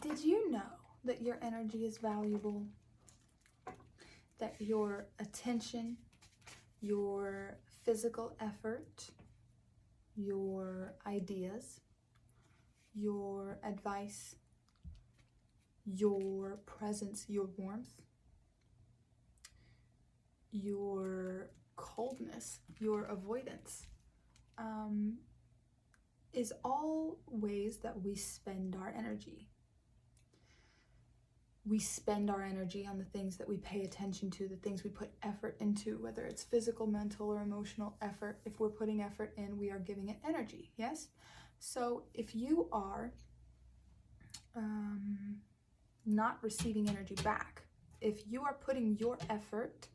Did you know that your energy is valuable? That your attention, your physical effort, your ideas, your advice, your presence, your warmth, your coldness, your avoidance, is all ways that we spend our energy. We spend our energy on the things that we pay attention to, the things we put effort into, whether it's physical, mental, or emotional effort. If we're putting effort in, we are giving it energy, yes? So if you are not receiving energy back, if you are putting your effort,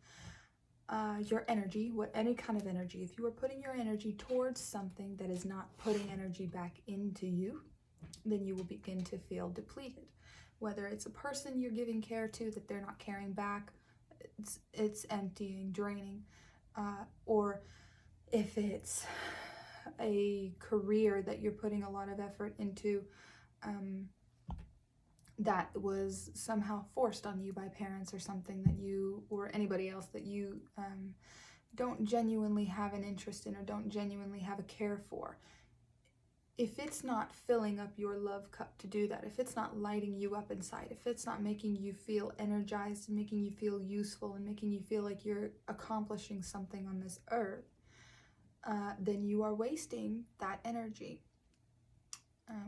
your energy, any kind of energy, if you are putting your energy towards something that is not putting energy back into you, then you will begin to feel depleted. Whether it's a person you're giving care to that they're not caring back, it's emptying, draining, or if it's a career that you're putting a lot of effort into, that was somehow forced on you by parents or something that you, or anybody else that you don't genuinely have an interest in or don't genuinely have a care for. If it's not filling up your love cup to do that, if it's not lighting you up inside, if it's not making you feel energized and making you feel useful and making you feel like you're accomplishing something on this earth, then you are wasting that energy.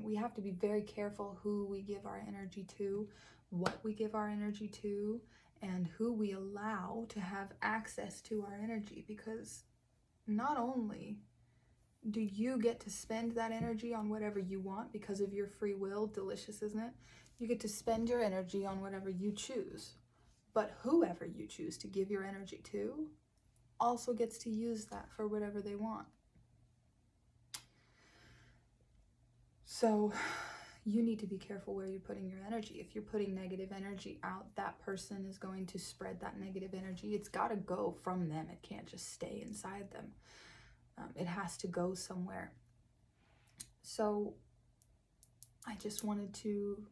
We have to be very careful who we give our energy to, what we give our energy to, and who we allow to have access to our energy, because not only do you get to spend that energy on whatever you want because of your free will, delicious, isn't it? You get to spend your energy on whatever you choose, but whoever you choose to give your energy to also gets to use that for whatever they want. So you need to be careful where you're putting your energy. If you're putting negative energy out, that person is going to spread that negative energy. It's got to go from them. It can't just stay inside them. It has to go somewhere. So I just wanted to,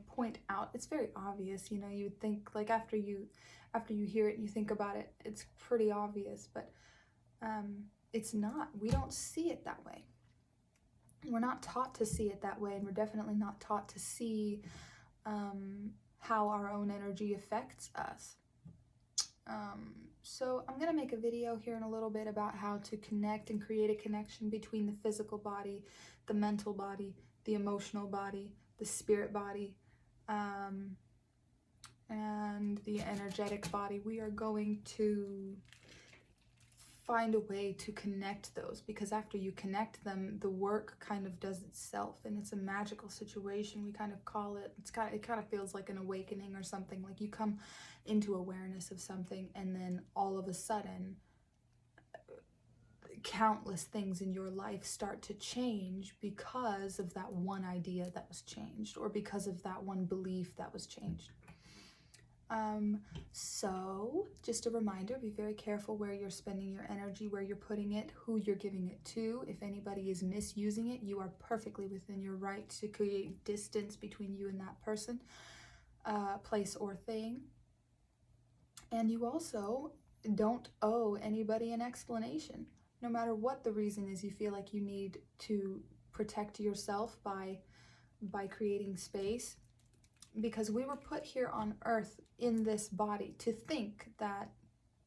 point out, it's very obvious, you would think, like, after you hear it and you think about it, it's pretty obvious, but it's not. We don't see it that way. We're not taught to see it that way, and we're definitely not taught to see how our own energy affects us. So I'm gonna make a video here in a little bit about how to connect and create a connection between the physical body, the mental body, the emotional body, the spirit body, and the energetic body. We are going to find a way to connect those, because after you connect them, the work kind of does itself, and it's a magical situation. We kind of call it, it kind of feels like an awakening or something, like you come into awareness of something and then all of a sudden countless things in your life start to change because of that one idea that was changed, or because of that one belief that was changed. So just a reminder, be very careful where you're spending your energy, where you're putting it, who you're giving it to. If anybody is misusing it, you are perfectly within your right to create distance between you and that person, place, or thing. And you also don't owe anybody an explanation. No matter what the reason is, you feel like you need to protect yourself by creating space, because we were put here on earth in this body to think that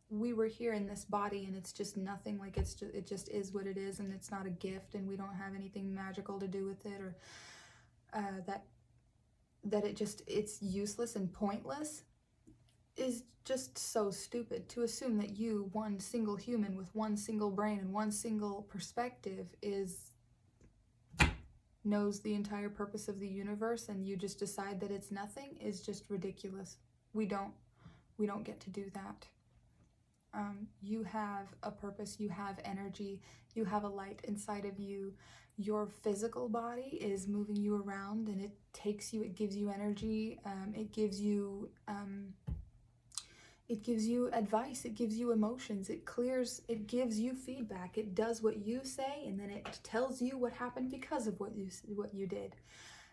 we were here in this body and it's just nothing, like it just is what it is, and it's not a gift, and we don't have anything magical to do with it, or that it's useless and pointless, is just so stupid. To assume that you, one single human with one single brain and one single perspective, knows the entire purpose of the universe, and you just decide that it's nothing, is just ridiculous. We don't get to do that. You have a purpose, you have energy, you have a light inside of you. Your physical body is moving you around, and it gives you energy, it gives you advice, it gives you emotions, it gives you feedback, it does what you say, and then it tells you what happened because of what you did.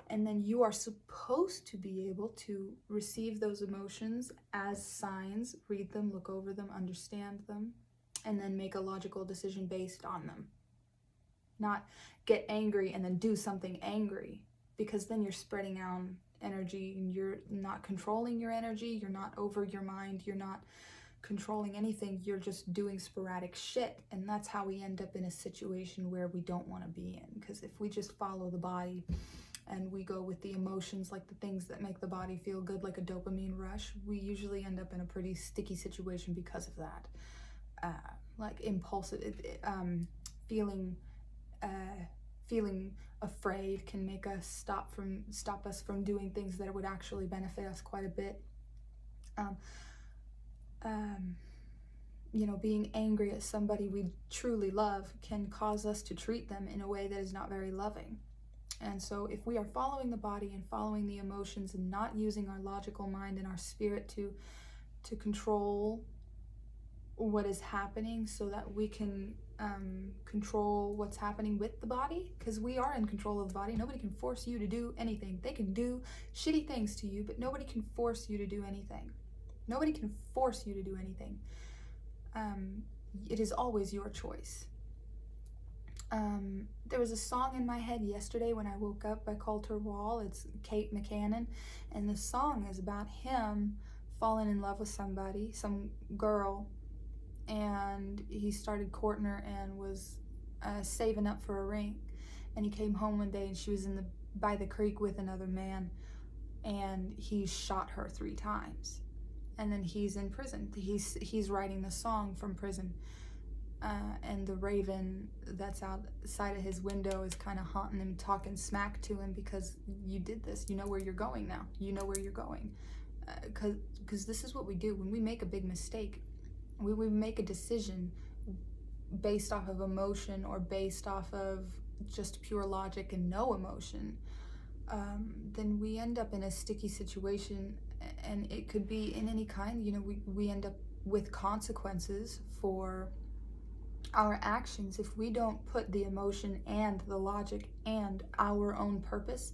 And then you are supposed to be able to receive those emotions as signs, read them, look over them, understand them, and then make a logical decision based on them. Not get angry and then do something angry, because then you're spreading out energy and you're not controlling your energy, you're not over your mind, you're not controlling anything, you're just doing sporadic shit. And that's how we end up in a situation where we don't want to be in. Because if we just follow the body and we go with the emotions, like the things that make the body feel good, like a dopamine rush, we usually end up in a pretty sticky situation because of that. Like impulsive, feeling afraid can make us stop us from doing things that would actually benefit us quite a bit. You know, being angry at somebody we truly love can cause us to treat them in a way that is not very loving. And so if we are following the body and following the emotions and not using our logical mind and our spirit to control what is happening, so that we can control what's happening with the body, because we are in control of the body. Nobody can force you to do anything. They can do shitty things to you, but nobody can force you to do anything. Nobody can force you to do anything. It is always your choice. There was a song in my head yesterday when I woke up by Coulter Wall. It's Kate McCannon, and the song is about him falling in love with somebody, some girl, and he started courting her and was saving up for a ring. And he came home one day and she was by the creek with another man, and he shot her 3 times. And then he's in prison. He's writing the song from prison. And the raven that's outside of his window is kind of haunting him, talking smack to him, because you did this. You know where you're going now. You know where you're going. Because this is what we do when we make a big mistake. We make a decision based off of emotion or based off of just pure logic and no emotion. Then we end up in a sticky situation, and it could be in any kind. You know, we end up with consequences for our actions if we don't put the emotion and the logic and our own purpose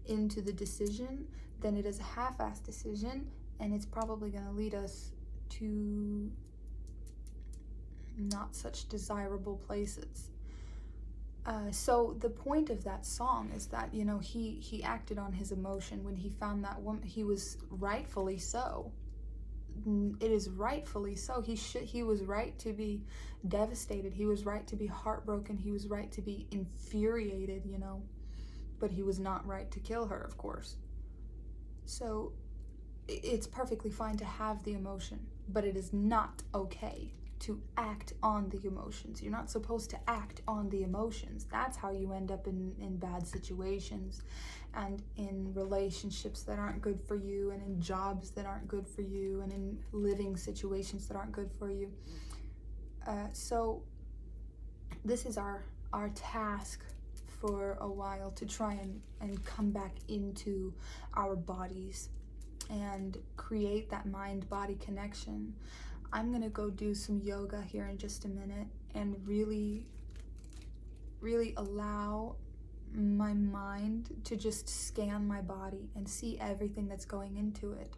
into the decision. Then it is a half-assed decision, and it's probably going to lead us to not such desirable places. So the point of that song is that, you know, he acted on his emotion when he found that woman. He was rightfully so. It is rightfully so. He was right to be devastated. He was right to be heartbroken. He was right to be infuriated, you know, but he was not right to kill her, of course. So it's perfectly fine to have the emotion, but it is not okay to act on the emotions. You're not supposed to act on the emotions. That's how you end up in bad situations, and in relationships that aren't good for you, and in jobs that aren't good for you, and in living situations that aren't good for you. So this is our task for a while, to try and come back into our bodies and create that mind-body connection. I'm gonna go do some yoga here in just a minute and really allow my mind to just scan my body and see everything that's going into it.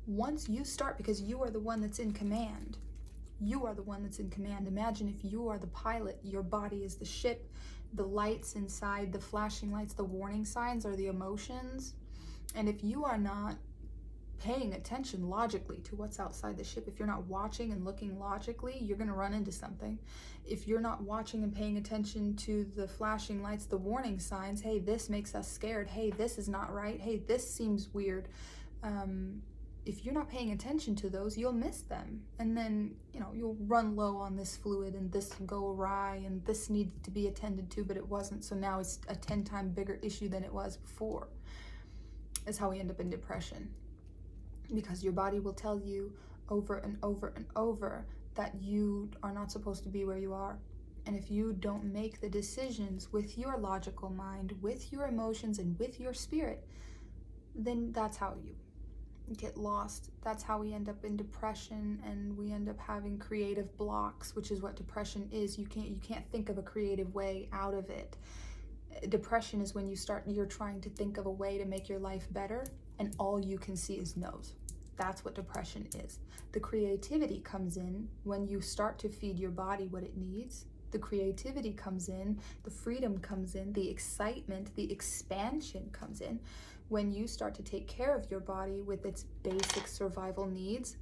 Once you start, because you are the one that's in command. You are the one that's in command. Imagine if you are the pilot, your body is the ship, the lights inside, the flashing lights, the warning signs are the emotions. And if you are not paying attention logically to what's outside the ship, if you're not watching and looking logically, you're going to run into something. If you're not watching and paying attention to the flashing lights, the warning signs, hey, this makes us scared, hey, this is not right, hey, this seems weird, if you're not paying attention to those, you'll miss them. And then, you know, you'll run low on this fluid, and this will go awry, and this needs to be attended to, but it wasn't, so now it's a 10 times bigger issue than it was before. That's how we end up in depression. Because your body will tell you over and over and over that you are not supposed to be where you are. And if you don't make the decisions with your logical mind, with your emotions, and with your spirit, then that's how you get lost. That's how we end up in depression, and we end up having creative blocks, which is what depression is. You can't think of a creative way out of it. Depression is when you're trying to think of a way to make your life better, and all you can see is no's. That's what depression is. The creativity comes in when you start to feed your body what it needs. The creativity comes in, the freedom comes in, the excitement, the expansion comes in when you start to take care of your body with its basic survival needs.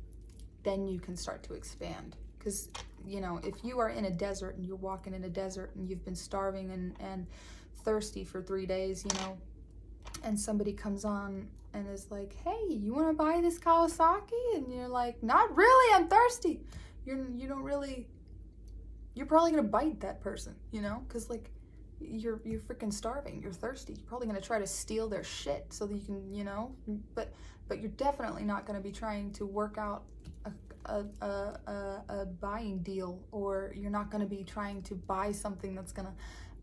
Then you can start to expand. Because, you know, if you are in a desert and you're walking in a desert and you've been starving and thirsty for 3 days, you know, and somebody comes on and is like, hey, you want to buy this Kawasaki? And you're like, not really, I'm thirsty. You don't really, you're probably going to bite that person, you know, because like you're freaking starving, you're thirsty. You're probably going to try to steal their shit so that you can, you know, but you're definitely not going to be trying to work out a buying deal, or you're not going to be trying to buy something that's going to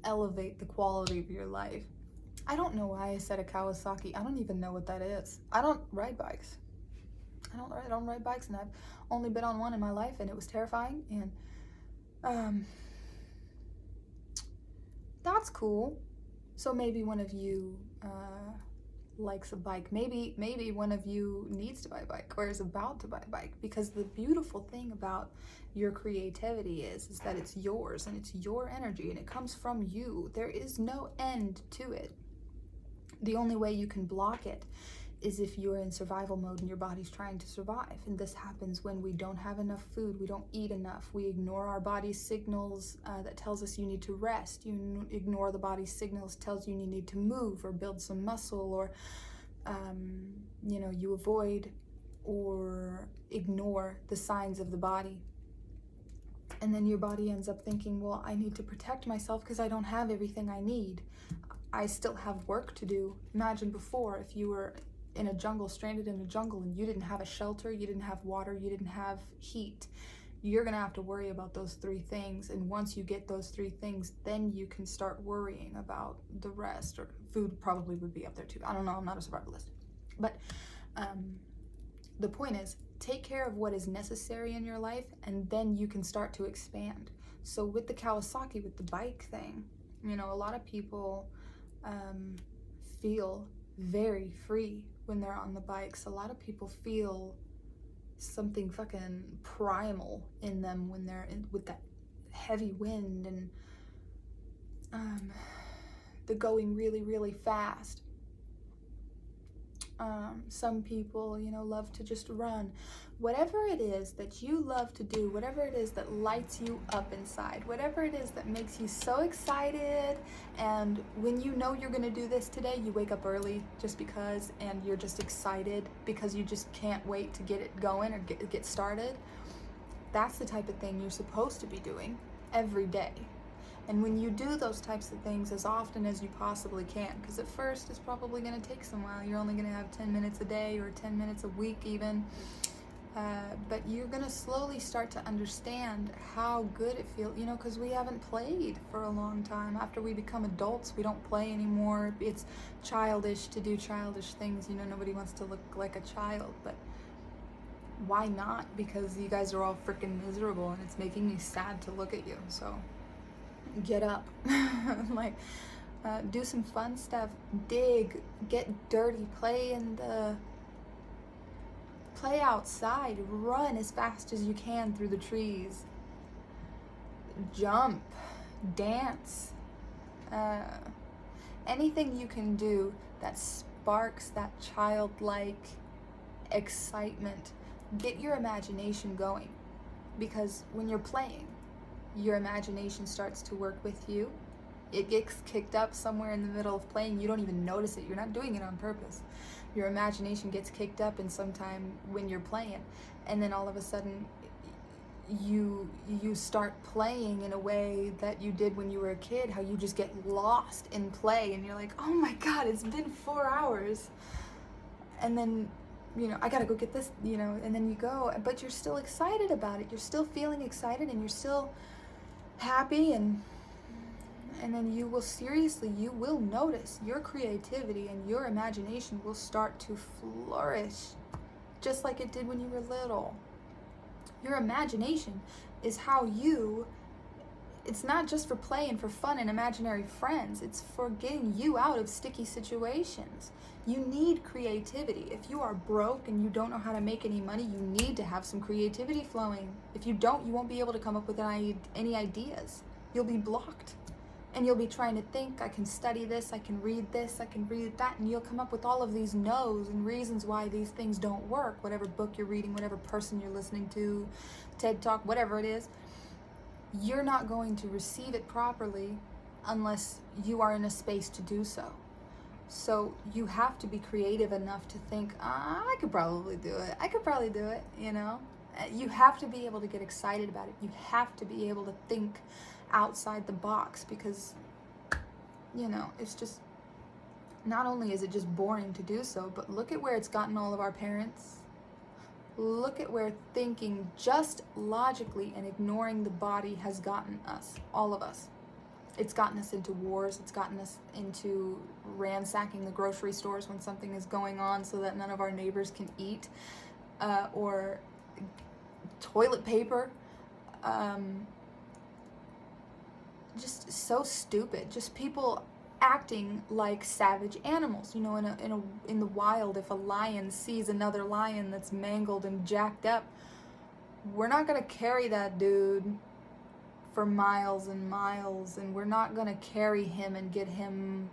elevate the quality of your life. I don't know why I said a Kawasaki. I don't even know what that is. I don't ride bikes. I don't ride bikes, and I've only been on one in my life, and it was terrifying. And that's cool. So maybe one of you likes a bike. Maybe one of you needs to buy a bike or is about to buy a bike, because the beautiful thing about your creativity is that it's yours and it's your energy and it comes from you. There is no end to it. The only way you can block it is if you're in survival mode and your body's trying to survive. And this happens when we don't have enough food, we don't eat enough, we ignore our body's signals that tells us you need to rest, you ignore the body's signals tells you need to move or build some muscle, or you know, you avoid or ignore the signs of the body. And then your body ends up thinking, well, I need to protect myself because I don't have everything I need. I still have work to do. Imagine before, if you were in a jungle, stranded in a jungle, and you didn't have a shelter, you didn't have water, you didn't have heat. You're gonna have to worry about those 3 things. And once you get those 3 things, then you can start worrying about the rest. Or food probably would be up there too. I don't know, I'm not a survivalist. But the point is, take care of what is necessary in your life, and then you can start to expand. So with the Kawasaki, with the bike thing, you know, a lot of people feel very free when they're on the bikes. A lot of people feel something fucking primal in them when they're with that heavy wind and the going really, really fast. Some people, you know, love to just run. Whatever it is that you love to do, whatever it is that lights you up inside, whatever it is that makes you so excited, and when you know you're gonna do this today, you wake up early just because, and you're just excited because you just can't wait to get it going or get started. That's the type of thing you're supposed to be doing every day. And when you do those types of things as often as you possibly can, because at first it's probably going to take some while. You're only going to have 10 minutes a day or 10 minutes a week even. But you're going to slowly start to understand how good it feels, you know, because we haven't played for a long time. After we become adults, we don't play anymore. It's childish to do childish things. You know, nobody wants to look like a child, but why not? Because you guys are all freaking miserable and it's making me sad to look at you. So get up. Like do some fun stuff, dig, get dirty, play outside, run as fast as you can through the trees, jump, dance, anything you can do that sparks that childlike excitement. Get your imagination going, because when you're playing, your imagination starts to work with you. It gets kicked up somewhere in the middle of playing. You don't even notice it. You're not doing it on purpose. Your imagination gets kicked up in some time when you're playing, and then all of a sudden you start playing in a way that you did when you were a kid, how you just get lost in play and you're like, oh my god, it's been 4 hours, and then, you know, I gotta go get this, you know, and then you go, but you're still excited about it. You're still feeling excited and you're still happy, and then you will notice your creativity and your imagination will start to flourish just like it did when you were little. Your imagination is how you It's not just for play and for fun and imaginary friends. It's for getting you out of sticky situations. You need creativity. If you are broke and you don't know how to make any money, you need to have some creativity flowing. If you don't, you won't be able to come up with any ideas. You'll be blocked. And you'll be trying to think, I can study this, I can read this, I can read that, and you'll come up with all of these no's and reasons why these things don't work. Whatever book you're reading, whatever person you're listening to, TED Talk, whatever it is, you're not going to receive it properly unless you are in a space to do so. So you have to be creative enough to think, I could probably do it. I could probably do it, you know? You have to be able to get excited about it. You have to be able to think outside the box because, you know, it's just, not only is it just boring to do so, but look at where it's gotten all of our parents. Look at where thinking just logically and ignoring the body has gotten us, all of us. It's gotten us into wars. It's gotten us into ransacking the grocery stores when something is going on so that none of our neighbors can eat, or toilet paper. Just so stupid. Just people acting like savage animals. You know, in the wild, if a lion sees another lion that's mangled and jacked up, we're not gonna carry that dude for miles and miles, and we're not gonna carry him and get him,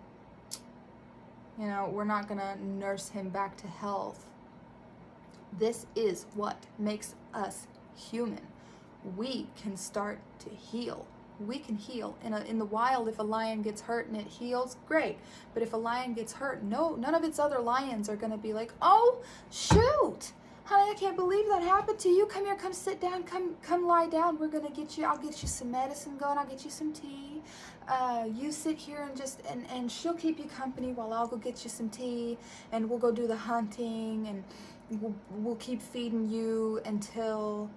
you know, we're not gonna nurse him back to health. This is what makes us human. We can start to heal. We can heal. In the wild, if a lion gets hurt and it heals, great. But if a lion gets hurt, none of its other lions are gonna be like, oh, shoot, honey, I can't believe that happened to you. Come here, come sit down, come lie down. We're gonna get you, I'll get you some medicine going, I'll get you some tea. You sit here and just, and she'll keep you company while I'll go get you some tea, and we'll go do the hunting, and we'll keep feeding you until,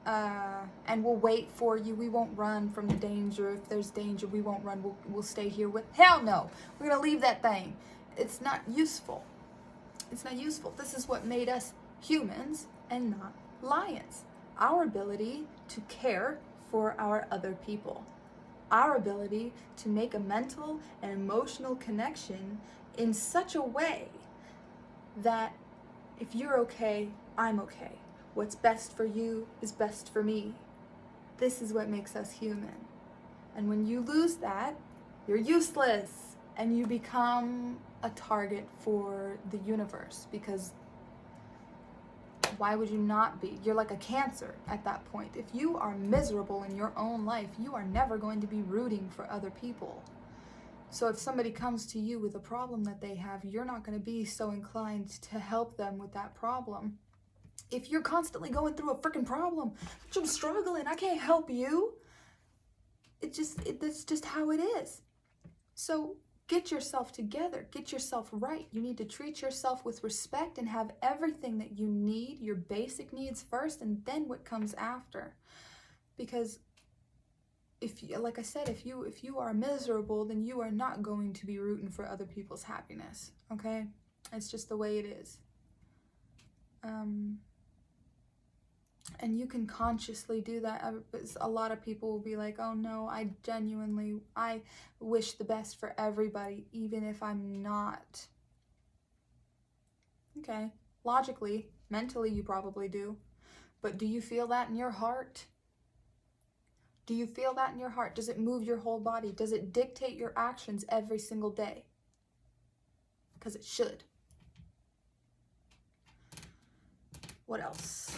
and we'll wait for you. We won't run from the danger. If there's danger, we won't run. We'll stay here with, hell no. We're gonna leave that thing. It's not useful. It's not useful. This is what made us humans and not lions. Our ability to care for our other people. Our ability to make a mental and emotional connection in such a way that if you're okay, I'm okay. What's best for you is best for me. This is what makes us human. And when you lose that, you're useless and you become a target for the universe, because why would you not be? You're like a cancer at that point. If you are miserable in your own life, you are never going to be rooting for other people. So if somebody comes to you with a problem that they have, you're not going to be so inclined to help them with that problem. If you're constantly going through a freaking problem, I'm struggling, I can't help you. That's just how it is. So get yourself together, get yourself right. You need to treat yourself with respect and have everything that you need, your basic needs first, and then what comes after. Because if you, like I said, if you are miserable, then you are not going to be rooting for other people's happiness, okay? It's just the way it is. And you can consciously do that. A lot of people will be like, oh no, I wish the best for everybody, even if I'm not. Okay, logically, mentally you probably do. But do you feel that in your heart? Do you feel that in your heart? Does it move your whole body? Does it dictate your actions every single day? Because it should. What else?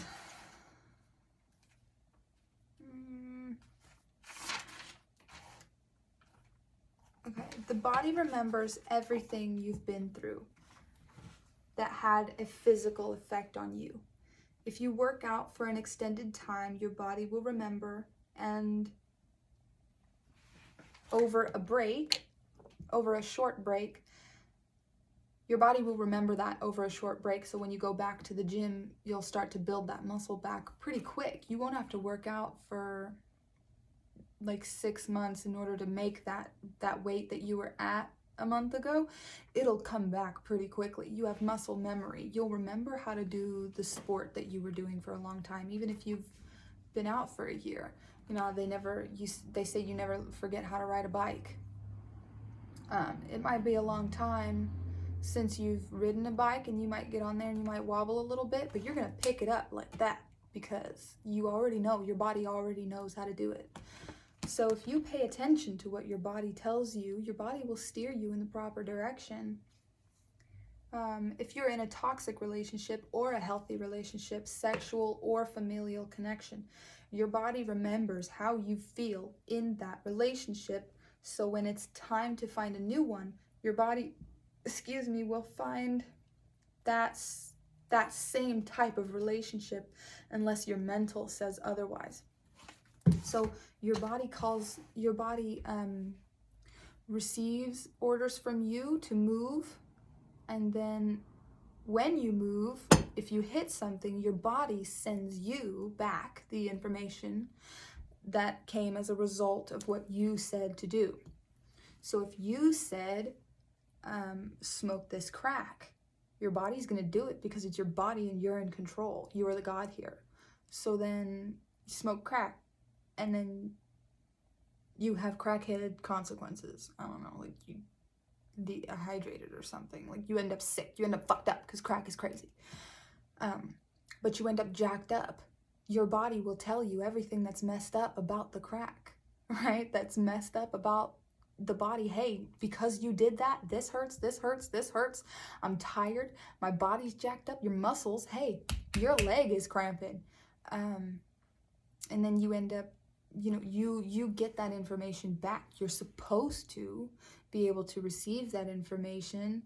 Okay, the body remembers everything you've been through that had a physical effect on you. If you work out for an extended time, your body will remember, and over a short break, your body will remember that over a short break. So when you go back to the gym, you'll start to build that muscle back pretty quick. You won't have to work out for like 6 months in order to make that weight that you were at a month ago. It'll come back pretty quickly. You have muscle memory. You'll remember how to do the sport that you were doing for a long time, even if you've been out for a year. You know, they say you never forget how to ride a bike. It might be a long time since you've ridden a bike, and you might get on there and you might wobble a little bit, but you're gonna pick it up like that because you already know, your body already knows how to do it. So if you pay attention to what your body tells you, your body will steer you in the proper direction. If you're in a toxic relationship or a healthy relationship, sexual or familial connection, your body remembers how you feel in that relationship. So when it's time to find a new one, your body, will find that same type of relationship unless your mental says otherwise. So your body receives orders from you to move, and then when you move, if you hit something, your body sends you back the information that came as a result of what you said to do. So if you said, smoke this crack, your body's going to do it because it's your body and you're in control. You are the God here. So then you smoke crack, and then you have crackhead consequences. I don't know, like you dehydrated or something. Like you end up sick. You end up fucked up because crack is crazy. But you end up jacked up. Your body will tell you everything that's messed up about the crack, right? That's messed up about the body. Hey, because you did that, this hurts, this hurts, this hurts. I'm tired. My body's jacked up. Your muscles, hey, your leg is cramping. And then you end up, you get that information back. You're supposed to be able to receive that information,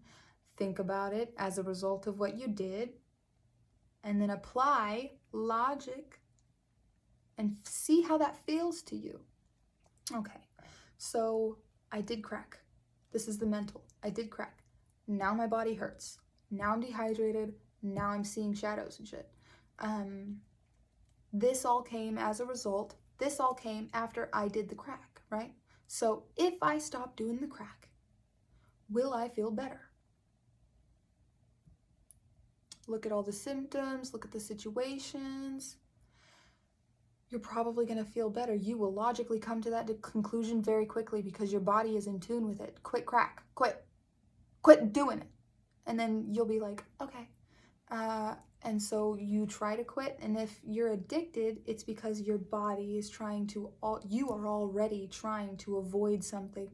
think about it as a result of what you did, and then apply logic and see how that feels to you. Okay, so I did crack. This is the mental. I did crack. Now my body hurts. Now I'm dehydrated. Now I'm seeing shadows and shit. This all came as a result. This all came after I did the crack, right? So if I stop doing the crack, will I feel better? Look at all the symptoms, look at the situations. You're probably going to feel better. You will logically come to that conclusion very quickly because your body is in tune with it. Quit crack, quit doing it. And then you'll be like, okay. And so you try to quit, and if you're addicted, it's because your body is you are already trying to avoid something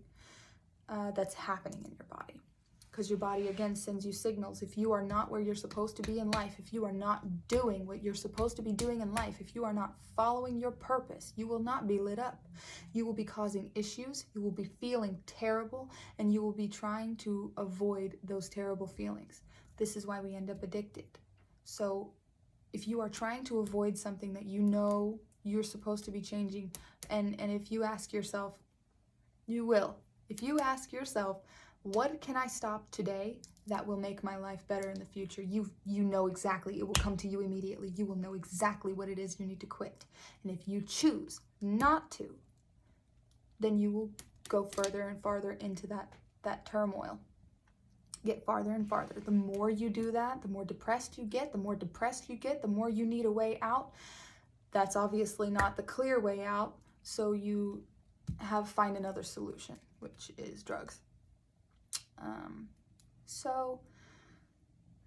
that's happening in your body. Because your body, again, sends you signals. If you are not where you're supposed to be in life, if you are not doing what you're supposed to be doing in life, if you are not following your purpose, you will not be lit up. You will be causing issues, you will be feeling terrible, and you will be trying to avoid those terrible feelings. This is why we end up addicted. So if you are trying to avoid something that you know you're supposed to be changing, and if you ask yourself, you will. If you ask yourself, what can I stop today that will make my life better in the future? You know exactly. It will come to you immediately. You will know exactly what it is you need to quit. And if you choose not to, then you will go further and farther into that turmoil. Get farther and farther. The more you do that, the more depressed you get. The more depressed you get, the more you need a way out. That's obviously not the clear way out, so you find another solution, which is drugs. So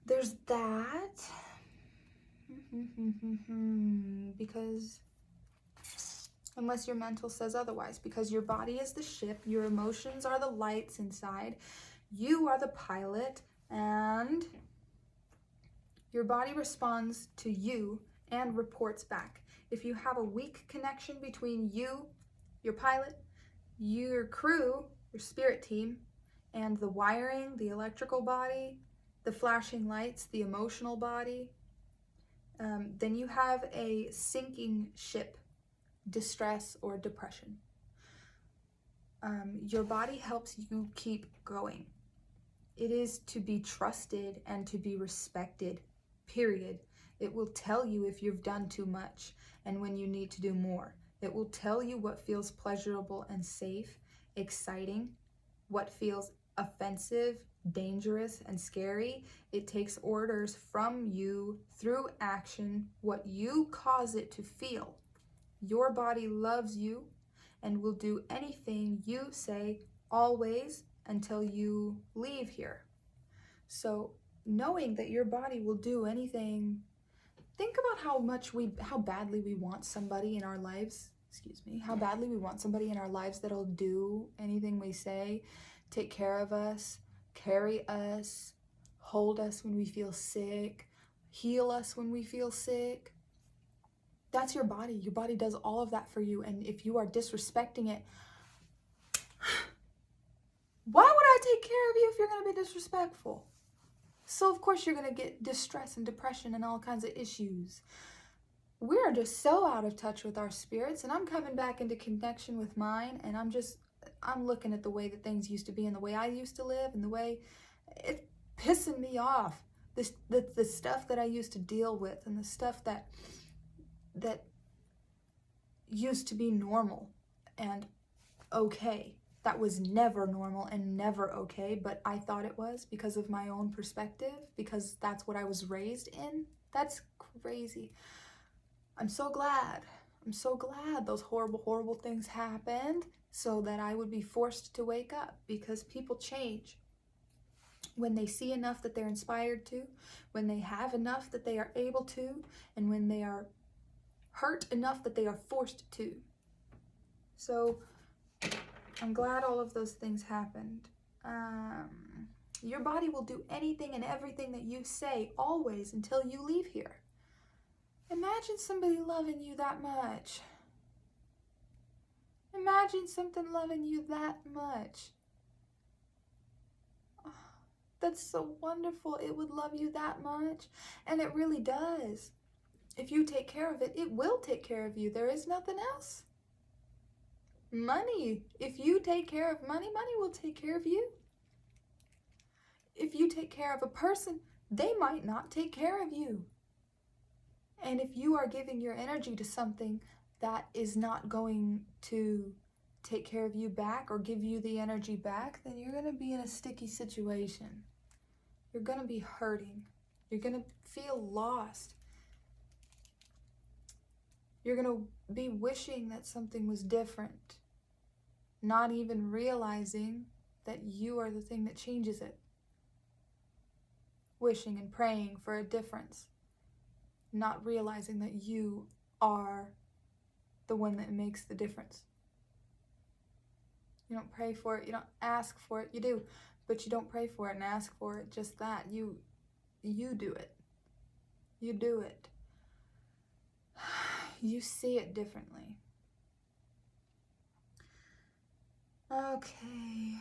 there's that. Because unless your mental says otherwise, because your body is the ship, your emotions are the lights inside, you are the pilot, and your body responds to you and reports back. If you have a weak connection between you, your pilot, your crew, your spirit team, and the wiring, the electrical body, the flashing lights, the emotional body, then you have a sinking ship, distress or depression. Your body helps you keep going. It is to be trusted and to be respected, period. It will tell you if you've done too much and when you need to do more. It will tell you what feels pleasurable and safe, exciting, what feels offensive, dangerous, and scary. It takes orders from you through action, what you cause it to feel. Your body loves you and will do anything you say always until you leave here. So knowing that your body will do anything, think about how badly we want somebody in our lives, how badly we want somebody in our lives that'll do anything we say, take care of us, carry us, hold us when we feel sick, heal us when we feel sick. That's your body. Your body does all of that for you. And if you are disrespecting it, why would I take care of you if you're going to be disrespectful? So of course you're going to get distress and depression and all kinds of issues. We're just so out of touch with our spirits, and I'm coming back into connection with mine, and I'm looking at the way that things used to be and the way I used to live and the way it's pissing me off. The stuff that I used to deal with and the stuff that used to be normal and okay. That was never normal and never okay, but I thought it was because of my own perspective, because that's what I was raised in. That's crazy. I'm so glad those horrible, horrible things happened so that I would be forced to wake up, because people change when they see enough that they're inspired to, when they have enough that they are able to, and when they are hurt enough that they are forced to. So I'm glad all of those things happened. Your body will do anything and everything that you say always until you leave here. Imagine somebody loving you that much. Imagine something loving you that much. Oh, that's so wonderful. It would love you that much. And it really does. If you take care of it, it will take care of you. There is nothing else. Money. If you take care of money, money will take care of you. If you take care of a person, they might not take care of you. And if you are giving your energy to something that is not going to take care of you back or give you the energy back, then you're going to be in a sticky situation. You're going to be hurting. You're going to feel lost. You're going to be wishing that something was different, not even realizing that you are the thing that changes it. Wishing and praying for a difference, not realizing that you are the one that makes the difference. You don't pray for it, you don't ask for it, you do, but you don't pray for it and ask for it, just that. You do it. You do it. You see it differently. Okay.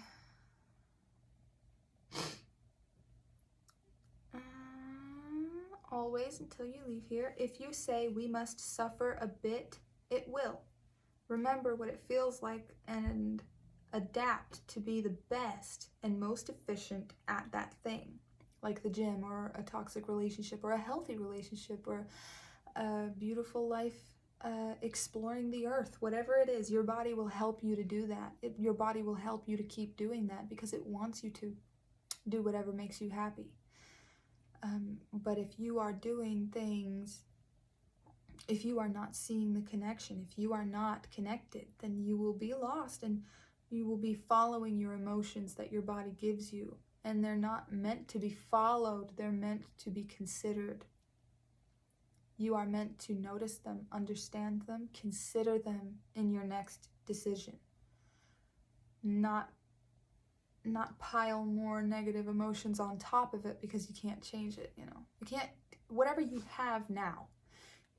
Always until you leave here. If you say we must suffer a bit, it will. Remember what it feels like and adapt to be the best and most efficient at that thing, like the gym or a toxic relationship or a healthy relationship or a beautiful life, exploring the earth. Whatever it is, your body will help you to do that. Your body will help you to keep doing that because it wants you to do whatever makes you happy. But if you are doing things, if you are not seeing the connection, if you are not connected, then you will be lost and you will be following your emotions that your body gives you. And they're not meant to be followed, they're meant to be considered. You are meant to notice them, understand them, consider them in your next decision. Not pile more negative emotions on top of it because you can't change it, you know. You can't, whatever you have now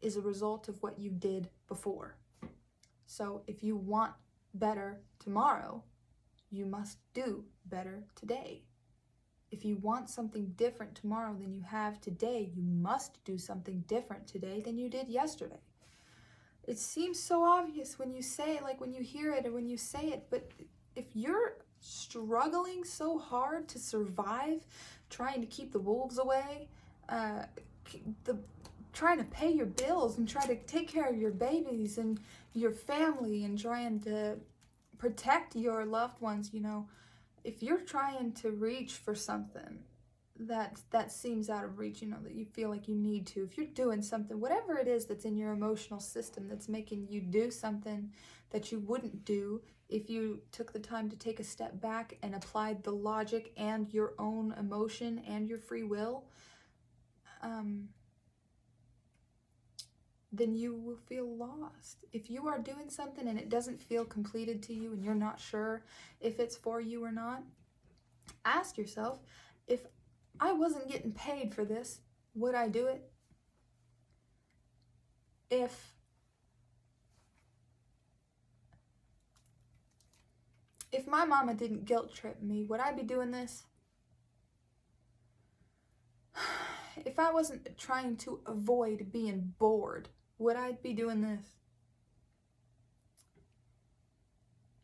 is a result of what you did before. So if you want better tomorrow, you must do better today. If you want something different tomorrow than you have today, you must do something different today than you did yesterday. It seems so obvious when you say, like when you hear it or when you say it, but if you're struggling so hard to survive, trying to keep the wolves away, trying to pay your bills and try to take care of your babies and your family and trying to protect your loved ones, you know, if you're trying to reach for something that seems out of reach, that you feel like you need to. If you're doing something, whatever it is that's in your emotional system that's making you do something that you wouldn't do if you took the time to take a step back and applied the logic and your own emotion and your free will, then you will feel lost. If you are doing something and it doesn't feel completed to you and you're not sure if it's for you or not, ask yourself, if I wasn't getting paid for this, would I do it? If my mama didn't guilt trip me, would I be doing this? If I wasn't trying to avoid being bored, would I be doing this?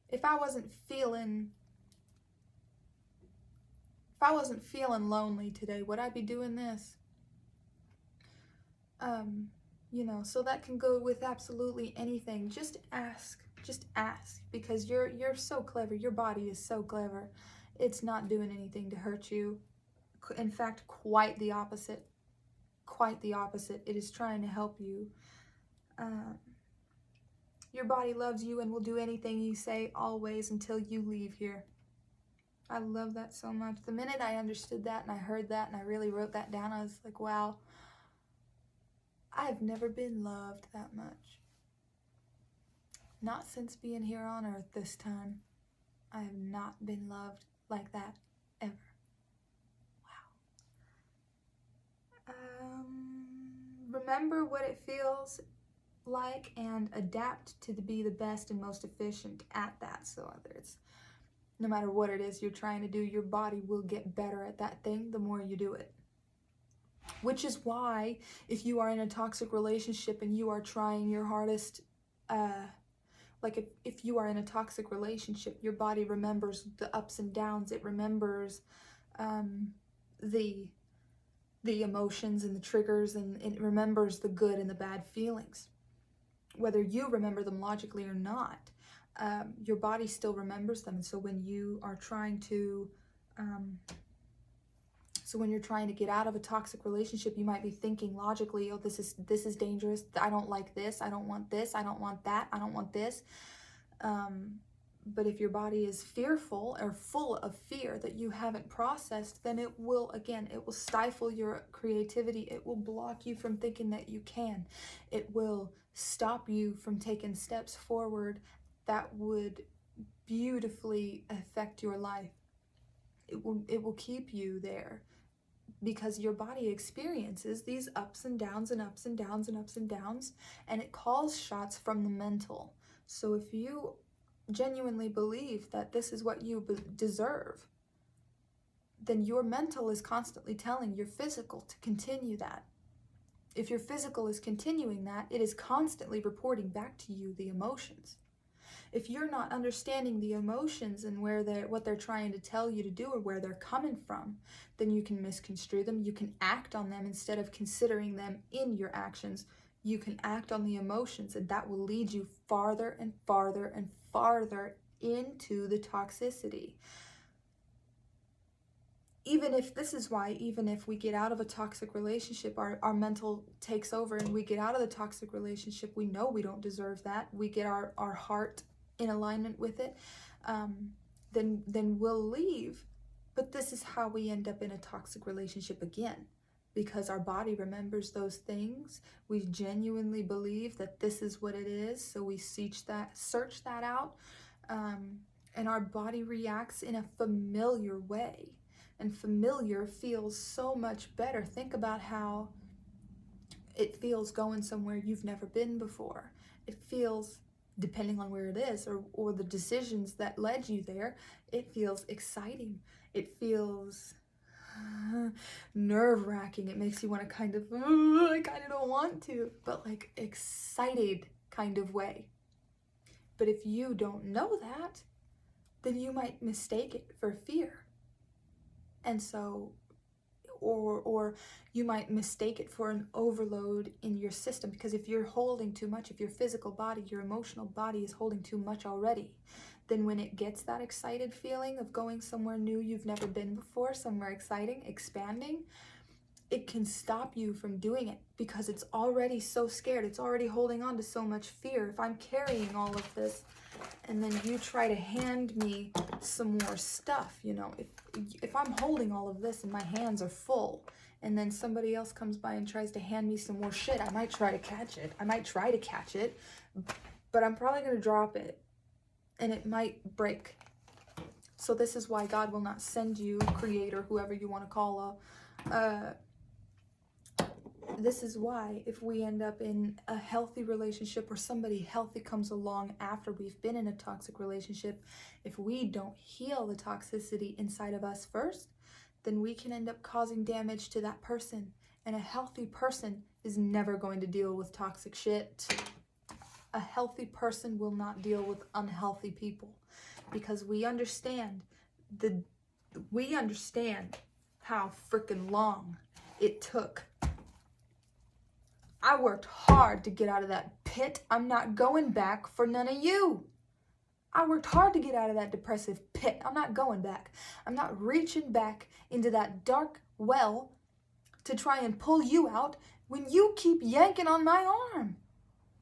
If I wasn't feeling lonely today, would I be doing this? So that can go with absolutely anything. Just ask, because you're so clever. Your body is so clever. It's not doing anything to hurt you. In fact, quite the opposite. It is trying to help you. Your body loves you and will do anything you say always until you leave here. I love that so much. The minute I understood that and I heard that and I really wrote that down, I was like, wow, I've never been loved that much. Not since being here on earth this time. I have not been loved like that ever. Wow. Remember what it feels like and adapt to be the best and most efficient at that. So whether it's, no matter what it is you're trying to do, your body will get better at that thing the more you do it. Which is why if you are in a toxic relationship and you are trying your hardest, if you are in a toxic relationship, your body remembers the ups and downs. It remembers the emotions and the triggers, and it remembers the good and the bad feelings. Whether you remember them logically or not, your body still remembers them. And so when you are trying to get out of a toxic relationship, you might be thinking logically, oh, this is dangerous. I don't like this. I don't want this. I don't want that. I don't want this. But if your body is fearful or full of fear that you haven't processed, then it will stifle your creativity. It will block you from thinking that you can. It will stop you from taking steps forward that would beautifully affect your life. It will keep you there because your body experiences these ups and downs and ups and downs and ups and downs, and it calls shots from the mental. So if you genuinely believe that this is what you deserve, then your mental is constantly telling your physical to continue that. If your physical is continuing that, it is constantly reporting back to you the emotions. If you're not understanding the emotions and what they're trying to tell you to do or where they're coming from, then you can misconstrue them. You can act on them instead of considering them in your actions. You can act on the emotions, and that will lead you farther and farther and farther into the toxicity. Even if we get out of a toxic relationship, our mental takes over and we get out of the toxic relationship, we know we don't deserve that. We get our heart in alignment with it, then we'll leave. But this is how we end up in a toxic relationship again, because our body remembers those things. We genuinely believe that this is what it is, so we search that out, and our body reacts in a familiar way. And familiar feels so much better. Think about how it feels going somewhere you've never been before. It feels, depending on where it is or the decisions that led you there, it feels exciting. It feels nerve-wracking. It makes you want to I kind of don't want to, but like excited kind of way. But if you don't know that, then you might mistake it for fear. And so, or you might mistake it for an overload in your system, because if you're holding too much, if your physical body, your emotional body is holding too much already, then when it gets that excited feeling of going somewhere new you've never been before, somewhere exciting, expanding, it can stop you from doing it because it's already so scared. It's already holding on to so much fear. If I'm carrying all of this and then you try to hand me some more stuff, you know, if I'm holding all of this and my hands are full, and then somebody else comes by and tries to hand me some more shit, I might try to catch it. But I'm probably going to drop it and it might break. So this is why God will not send you, creator, whoever you want to call this is why if we end up in a healthy relationship or somebody healthy comes along after we've been in a toxic relationship, if we don't heal the toxicity inside of us first, then we can end up causing damage to that person. And a healthy person is never going to deal with toxic shit. A healthy person will not deal with unhealthy people because we understand how freaking long it took. I worked hard to get out of that pit. I'm not going back for none of you. I worked hard to get out of that depressive pit. I'm not going back. I'm not reaching back into that dark well to try and pull you out when you keep yanking on my arm.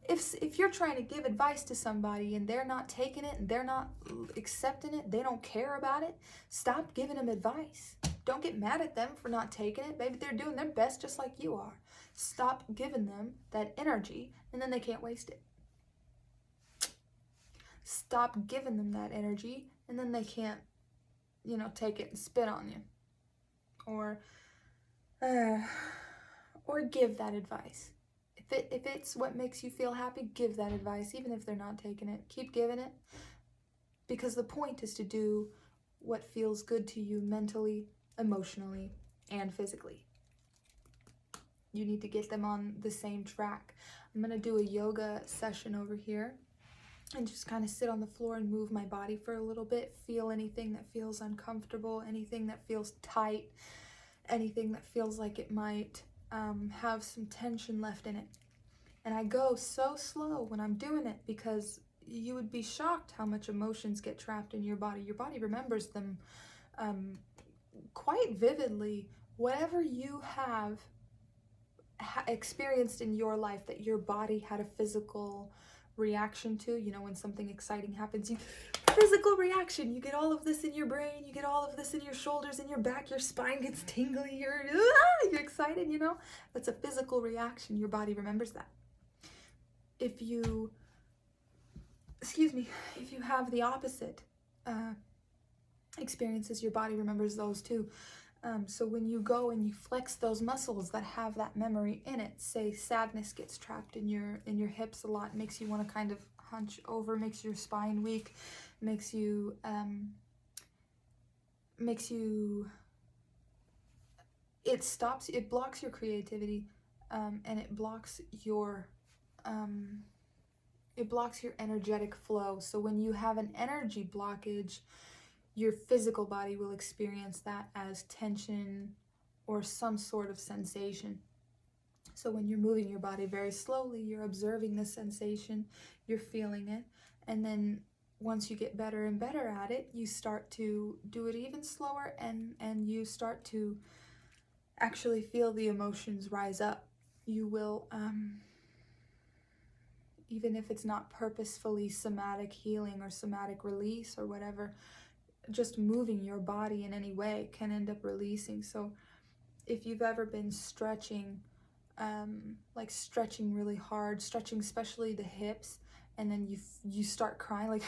If you're trying to give advice to somebody and they're not taking it and they're not accepting it, they don't care about it, stop giving them advice. Don't get mad at them for not taking it. Maybe they're doing their best just like you are. Stop giving them that energy and then they can't waste it. Stop giving them that energy and then they can't, you know, take it and spit on you. Or give that advice. If it's what makes you feel happy, give that advice, even if they're not taking it. Keep giving it, because the point is to do what feels good to you mentally, emotionally, and physically. You need to get them on the same track. I'm going to do a yoga session over here and just kind of sit on the floor and move my body for a little bit. Feel anything that feels uncomfortable, anything that feels tight, anything that feels like it might have some tension left in it. And I go so slow when I'm doing it because you would be shocked how much emotions get trapped in your body. Your body remembers them quite vividly. Whatever you have experienced in your life that your body had a physical reaction to, you know, when something exciting happens, physical reaction, you get all of this in your brain, you get all of this in your shoulders, in your back, your spine gets tingly, you're excited, you know, that's a physical reaction. Your body remembers that. If you have the opposite experiences, your body remembers those too. So when you go and you flex those muscles that have that memory in it, say sadness gets trapped in your hips a lot, makes you want to kind of hunch over, makes your spine weak, makes you it blocks your creativity, and it blocks your energetic flow. So when you have an energy blockage, your physical body will experience that as tension or some sort of sensation. So when you're moving your body very slowly, you're observing the sensation, you're feeling it, and then once you get better and better at it, you start to do it even slower, and you start to actually feel the emotions rise up. You will, even if it's not purposefully somatic healing or somatic release or whatever, just moving your body in any way can end up releasing. So if you've ever been stretching, like stretching really hard, stretching especially the hips, and then you start crying, like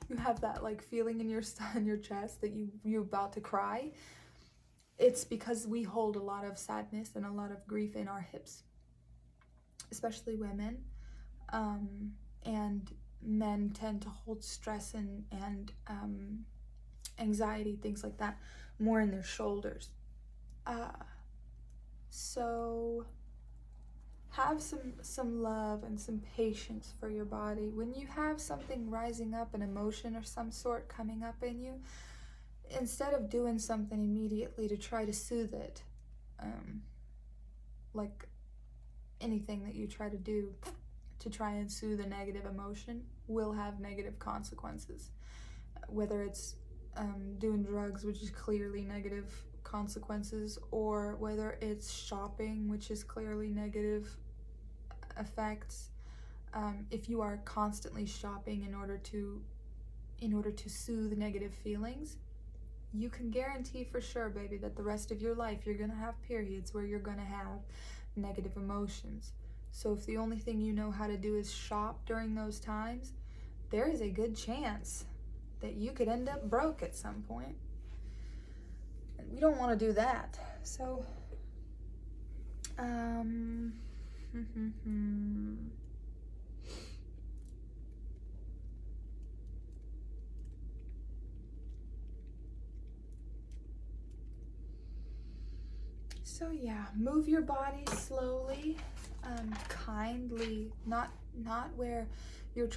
you have that like feeling in your chest that you're about to cry, it's because we hold a lot of sadness and a lot of grief in our hips, especially women, and men tend to hold stress and anxiety, things like that, more in their shoulders. So have some love and some patience for your body. When you have something rising up, an emotion or some sort coming up in you, instead of doing something immediately to try to soothe it, like anything that you try to do to try and soothe a negative emotion will have negative consequences. Whether it's doing drugs, which is clearly negative consequences, or whether it's shopping, which is clearly negative effects. If you are constantly shopping in order to soothe negative feelings, you can guarantee for sure, baby, that the rest of your life you're gonna have periods where you're gonna have negative emotions. So if the only thing you know how to do is shop during those times, there is a good chance that you could end up broke at some point. And we don't want to do that. So, so yeah, move your body slowly, kindly, not where you're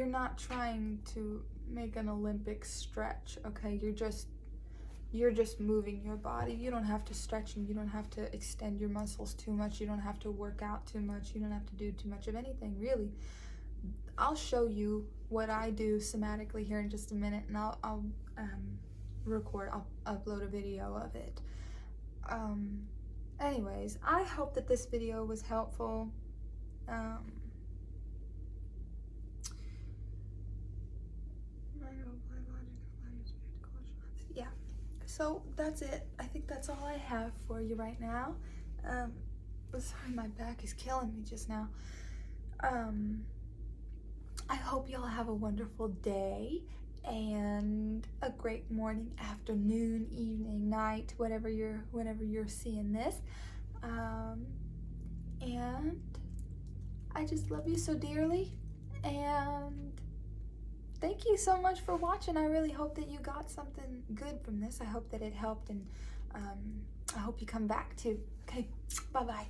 not trying to make an Olympic stretch, okay? You're just moving your body. You don't have to stretch, and you don't have to extend your muscles too much. You don't have to work out too much. You don't have to do too much of anything, really. I'll show you what I do somatically here in just a minute, and I'll upload a video of it. Anyways, I hope that this video was helpful. Yeah, so that's it. I think that's all I have for you right now. Sorry, my back is killing me just now. I hope y'all have a wonderful day and a great morning, afternoon, evening, night, whenever you're seeing this. And I just love you so dearly, and thank you so much for watching. I really hope that you got something good from this. I hope that it helped, and I hope you come back too. Okay, bye-bye.